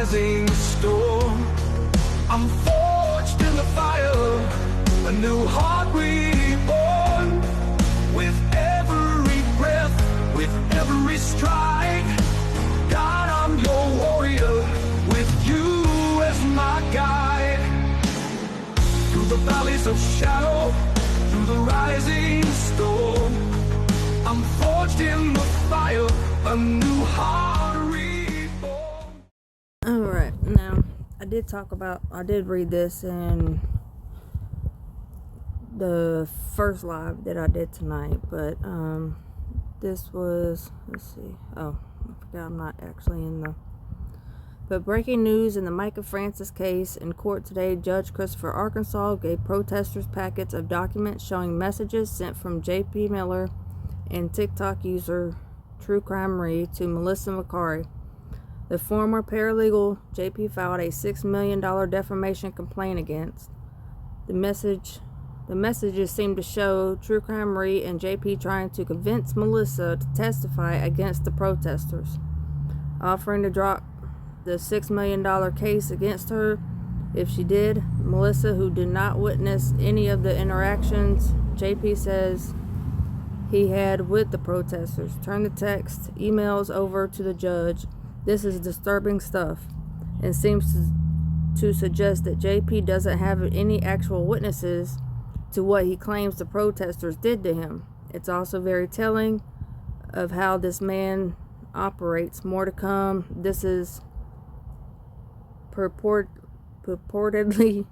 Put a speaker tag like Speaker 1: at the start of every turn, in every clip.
Speaker 1: rising storm. I'm forged in the fire, a new heart reborn. With every breath, with every stride, God, I'm your warrior, with you as my guide. Through the valleys of shadow, through the rising storm, I'm forged in the fire, a new heart reborn.
Speaker 2: Alright, now I did read this in the first live that I did tonight, but this was, let's see, oh, I forgot I'm not actually in the, but breaking news in the Mica Francis case. In court today, Judge Christopher Arkansas gave protesters packets of documents showing messages sent from J.P. Miller and TikTok user True Crime Re to Melissa McCarry. The former paralegal J.P. filed a $6 million defamation complaint against. The messages seem to show True Crime Re and J.P. trying to convince Melissa to testify against the protesters, offering to drop the $6 million case against her if she did. Melissa, who did not witness any of the interactions J.P. says he had with the protesters, turned the text emails over to the judge. This is disturbing stuff and seems to suggest that J.P. doesn't have any actual witnesses to what he claims the protesters did to him. It's also very telling of how this man operates. More to come. This is purportedly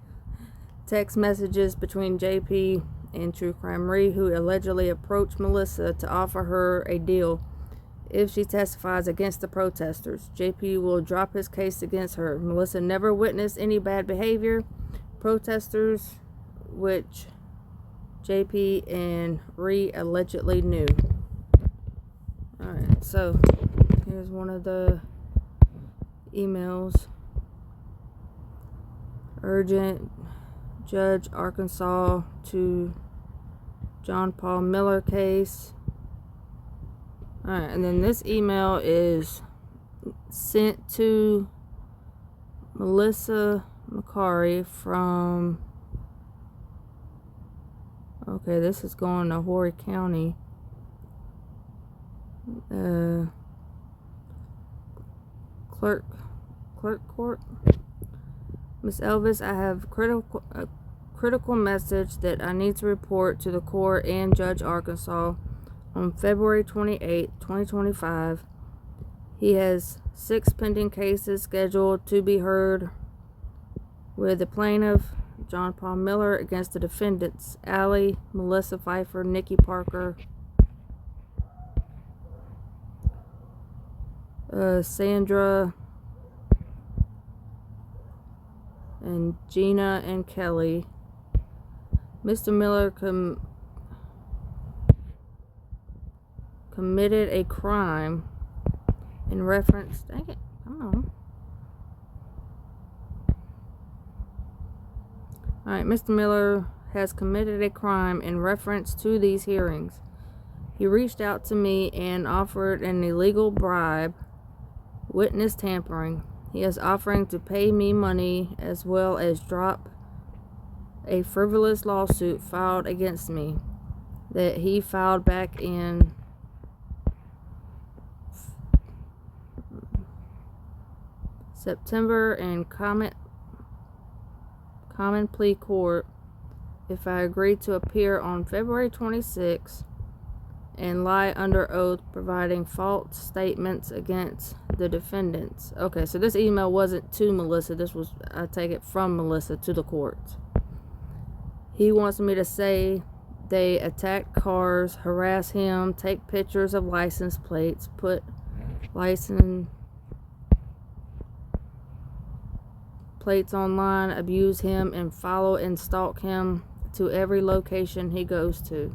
Speaker 2: text messages between J.P. and True Crime Re, who allegedly approached Melissa to offer her a deal. If she testifies against the protesters, J.P. will drop his case against her. Melissa never witnessed any bad behavior. Protesters, which J.P. and Re allegedly knew. Alright, so here's one of the emails. Urgent Judge Arkansas to John Paul Miller case. Alright, and then this email is sent to Melissa McCarry from, okay, this is going to Horry County. Clerk Court. Miss Elvis, I have a critical message that I need to report to the court and Judge Arkansas. On February 28, 2025, he has 6 pending cases scheduled to be heard with the plaintiff, John Paul Miller, against the defendants, Allie, Melissa Pfeiffer, Nikki Parker, Sandra, and Gina and Kelly. Mr. Miller committed a crime in reference, dang it, come on. Alright, Mr. Miller has committed a crime in reference to these hearings. He reached out to me and offered an illegal bribe, witness tampering. He is offering to pay me money as well as drop a frivolous lawsuit filed against me that he filed back in September in common plea court if I agree to appear on February 26 and lie under oath providing false statements against the defendants. Okay, so this email wasn't to Melissa. This was, I take it, from Melissa to the court. He wants me to say they attacked cars, harass him, take pictures of license plates, put license plates online, abuse him, and follow and stalk him to every location he goes to.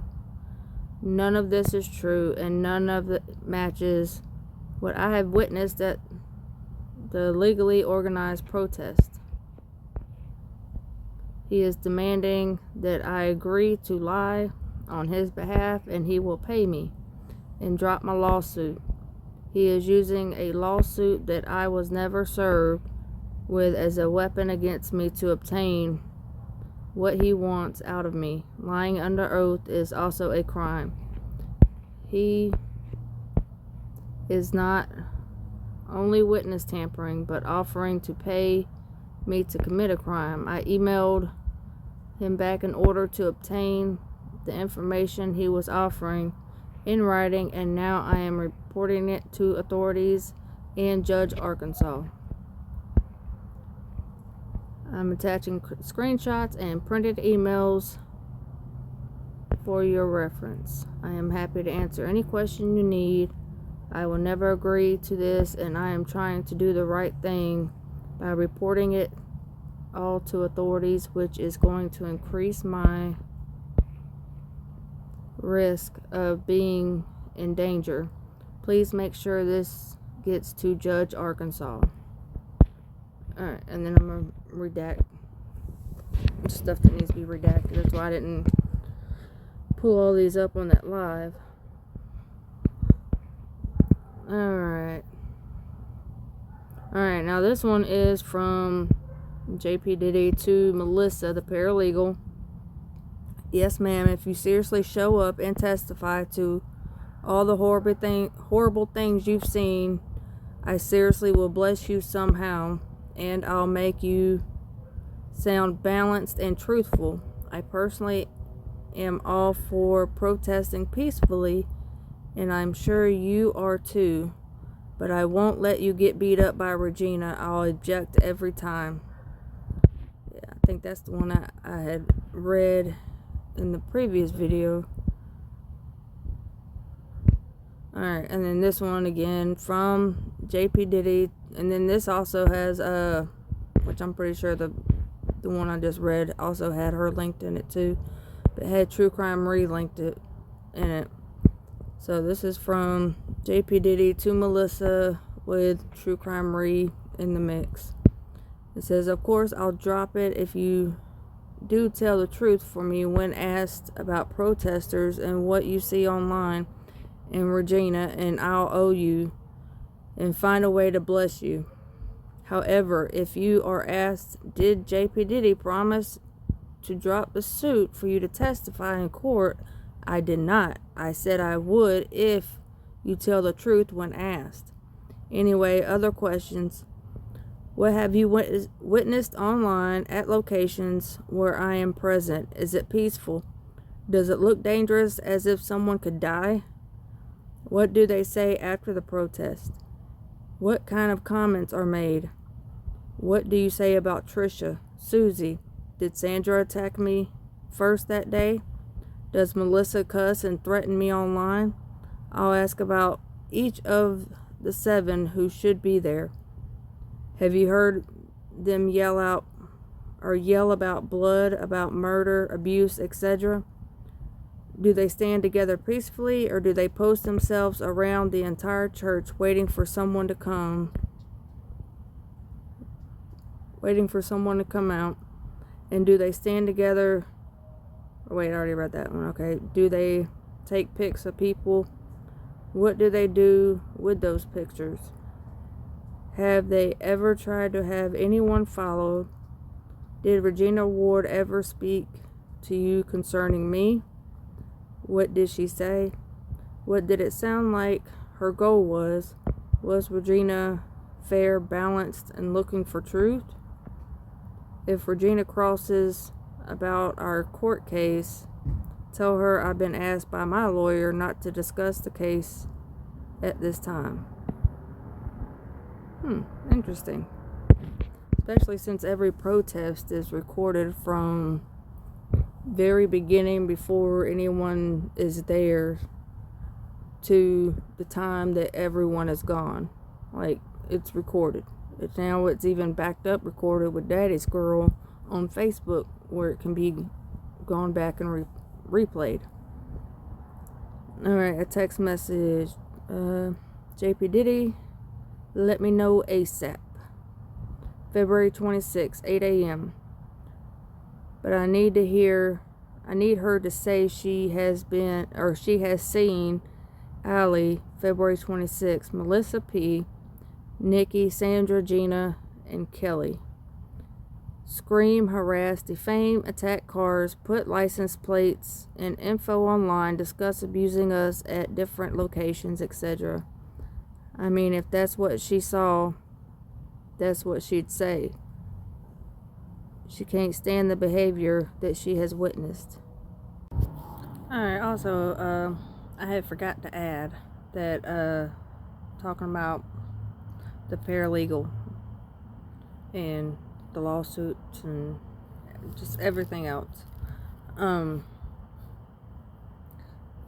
Speaker 2: None of this is true, and none of it matches what I have witnessed at the legally organized protest. He is demanding that I agree to lie on his behalf, and he will pay me and drop my lawsuit. He is using a lawsuit that I was never served with as a weapon against me to obtain what he wants out of me. Lying under oath is also a crime. He is not only witness tampering, but offering to pay me to commit a crime. I emailed him back in order to obtain the information he was offering in writing, and now I am reporting it to authorities in Judge, Arkansas. I'm attaching screenshots and printed emails for your reference. I am happy to answer any question you need. I will never agree to this, and I am trying to do the right thing by reporting it all to authorities, which is going to increase my risk of being in danger. Please make sure this gets to Judge, Arkansas. Alright, and then I'm going to redact stuff that needs to be redacted. That's why I didn't pull all these up on that live. Alright, now this one is from JP Diddy to Melissa, the paralegal. Yes, ma'am, if you seriously show up and testify to all the horrible things you've seen, I seriously will bless you somehow, and I'll make you sound balanced and truthful. I personally am all for protesting peacefully, and I'm sure you are too, but I won't let you get beat up by Regina. I'll object every time. Yeah, I think that's the one I had read in the previous video. Alright, and then this one again from JP Diddy, and then this also has which I'm pretty sure the one I just read also had her linked in it too, but it had True Crime linked it in it. So this is from JP Diddy to Melissa with True Crime in the mix. It says, of course I'll drop it if you do tell the truth for me when asked about protesters and what you see online and Regina, and I'll owe you and find a way to bless you. However, if you are asked, did JP Diddy promise to drop the suit for you to testify in court, I did not. I said I would if you tell the truth when asked. Anyway, other questions. What have you witnessed online at locations where I am present? Is it peaceful? Does it look dangerous, as if someone could die? What do they say after the protest? What kind of comments are made? What do you say about Trisha? Susie? Did Sandra attack me first that day? Does Melissa cuss and threaten me online? I'll ask about each of the 7 who should be there. Have you heard them yell about blood, about murder, abuse, etc.? Do they stand together peacefully, or do they post themselves around the entire church waiting for someone to come out? And do they stand together? Wait, I already read that one. Okay. Do they take pics of people? What do they do with those pictures? Have they ever tried to have anyone followed? Did Regina Ward ever speak to you concerning me? What did she say? What did it sound like her goal was? Was Regina fair, balanced, and looking for truth? If Regina crosses about our court case, tell her I've been asked by my lawyer not to discuss the case at this time. Interesting. Especially since every protest is recorded from very beginning, before anyone is there, to the time that everyone is gone. Like, it's recorded. It's even backed up recorded with Daddy's Girl on Facebook, where it can be gone back and replayed. Alright, a text message. JP Diddy, let me know ASAP. February 26, 8 a.m. But I need her to say she has seen Allie, February 26. Melissa P, Nikki, Sandra, Gina, and Kelly. Scream, harass, defame, attack cars, put license plates and info online, discuss abusing us at different locations, etc. I mean, if that's what she saw, that's what she'd say. She can't stand the behavior that she has witnessed. Alright, also, I had forgot to add that, talking about the paralegal and the lawsuits and just everything else.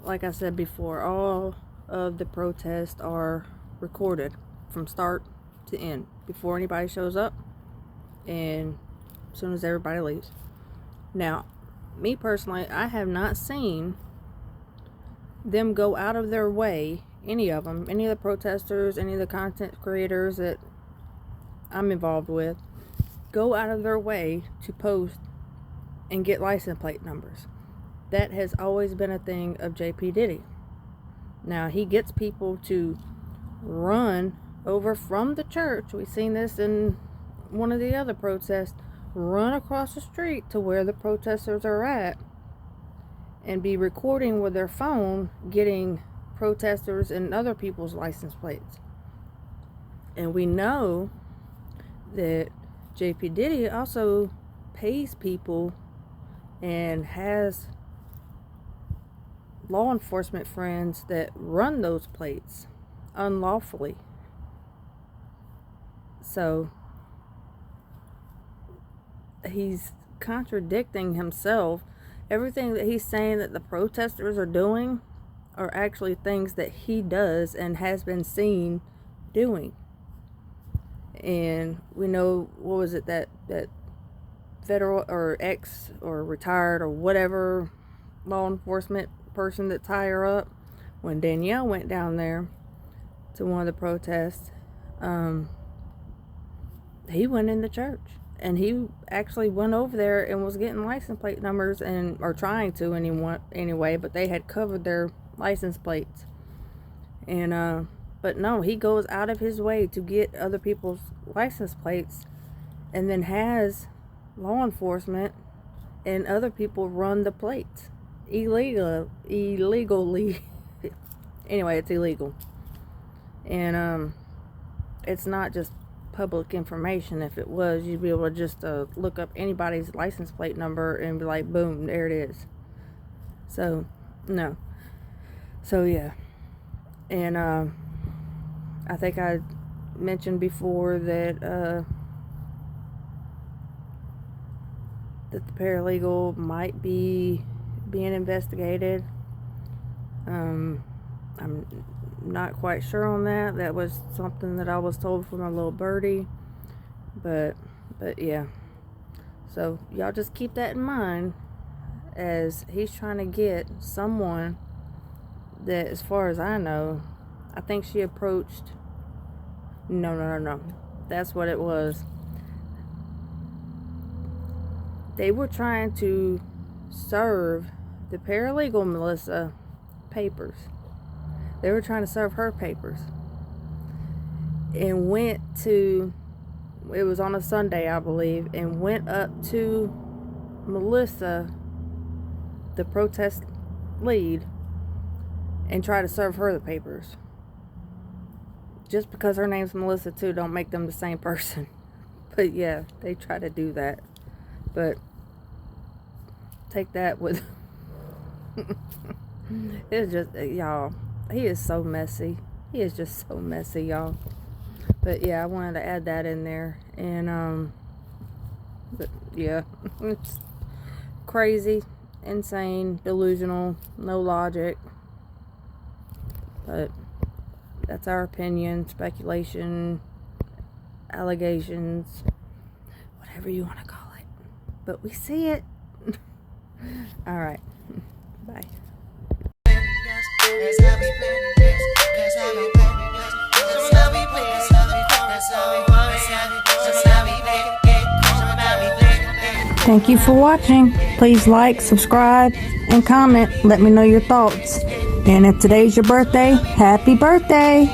Speaker 2: Like I said before, all of the protests are recorded from start to end before anybody shows up and as soon as everybody leaves. Now, me personally, I have not seen them go out of their way, any of them, any of the protesters, any of the content creators that I'm involved with, go out of their way to post and get license plate numbers. That has always been a thing of JP Diddy. Now, he gets people to run over from the church. We've seen this in one of the other protests. Run across the street to where the protesters are at and be recording with their phone, getting protesters and other people's license plates. And we know that JP Diddy also pays people and has law enforcement friends that run those plates unlawfully. So he's contradicting himself. Everything that he's saying that the protesters are doing are actually things that he does and has been seen doing. And we know, what was it, that federal or ex or retired or whatever law enforcement person that's higher up, when Danielle went down there to one of the protests, he went in the church and he actually went over there and was getting license plate numbers, and or trying to anyway, but they had covered their license plates. And but no, he goes out of his way to get other people's license plates and then has law enforcement and other people run the plates illegally. Anyway, it's illegal. And it's not just public information. If it was, you'd be able to just look up anybody's license plate number and be like, boom, there it is. So no. So yeah. And I think I mentioned before that that the paralegal might be being investigated. I'm not quite sure on that. That was something that I was told from a little birdie. But yeah. So y'all just keep that in mind as he's trying to get someone that, as far as I know, I think she approached... No. That's what it was. They were trying to serve the paralegal Melissa papers. They were trying to serve her papers. And went to... It was on a Sunday, I believe. And went up to Melissa, the protest lead, and try to serve her the papers. Just because her name's Melissa too, don't make them the same person. But yeah, they try to do that. But take that with... It's just, y'all, he is so messy. He is just so messy, y'all. But yeah, I wanted to add that in there. And but yeah, it's crazy, insane, delusional, no logic. But that's our opinion, speculation, allegations, whatever you want to call it. But we see it. Alright. Bye. Thank you for watching. Please like, subscribe, and comment. Let me know your thoughts. And if today's your birthday, happy birthday!